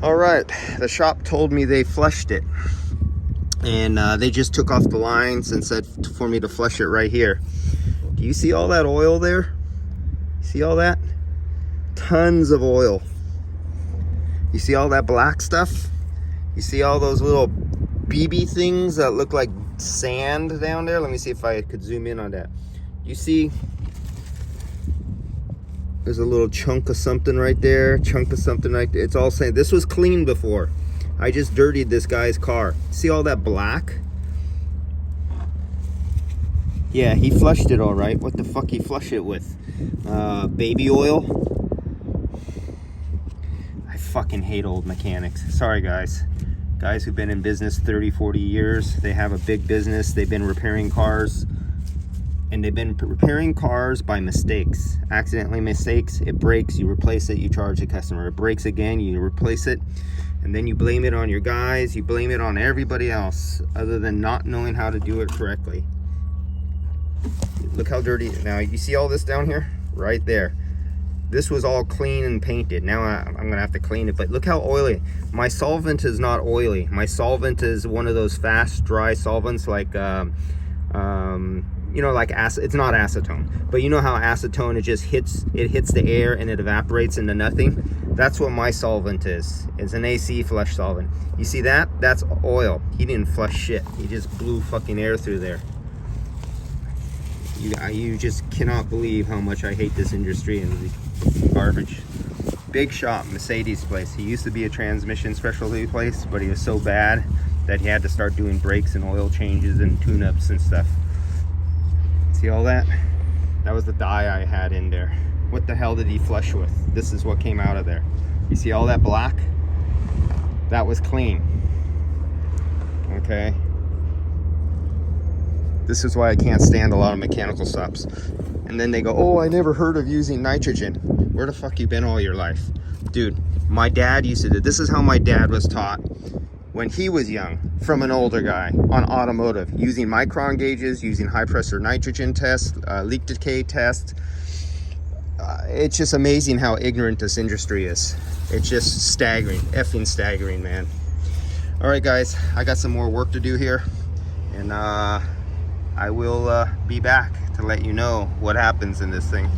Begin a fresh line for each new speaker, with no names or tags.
All right, the shop told me they flushed it, and they just took off the lines and said for me to flush it right here. Do you see all that oil there? See all that? Tons of oil. You see all that black stuff? You see all those little BB things that look like sand down there? Let me see if I could zoom in on that. You see there's a little chunk of something right there, chunk of something right there. It's all sand. This was clean before. I just dirtied this guy's car. See all that black? Yeah, he flushed it all right. What the fuck he flush it with? Baby oil? I fucking hate old mechanics. Sorry, guys. Guys who've been in business 30, 40 years. They have a big business. They've been repairing cars. And they've been repairing cars by mistakes. Accidentally mistakes. It breaks, you replace it, you charge the customer. It breaks again, you replace it. And then you blame it on your guys. You blame it on everybody else other than not knowing how to do it correctly. Look how dirty. Now, you see all this down here? Right there. This was all clean and painted. Now I'm going to have to clean it. But look how oily. My solvent is not oily. My solvent is one of those fast, dry solvents like... you know, like it's not acetone, but you know how acetone, it just hits the air and it evaporates into nothing. That's what my solvent is. It's an AC flush solvent. You see that? That's oil. He didn't flush shit. He just blew fucking air through there. You just cannot believe how much I hate this industry and the garbage. Big shop, Mercedes place. He used to be a transmission specialty place, but he was so bad that he had to start doing brakes and oil changes and tune-ups and stuff. See all that? That was the dye I had in there. What the hell did he flush with? This is what came out of there. You see all that black? That was clean. Okay. This is why I can't stand a lot of mechanical shops. And then they go, oh, I never heard of using nitrogen. Where the fuck you been all your life? Dude, my dad used to do this. Is how my dad was taught when he was young, from an older guy on Automotive, using micron gauges, using high pressure nitrogen tests, leak decay tests. It's just amazing how ignorant this industry is. It's just staggering, effing staggering, man. All right, guys, I got some more work to do here, and I will be back to let you know what happens in this thing.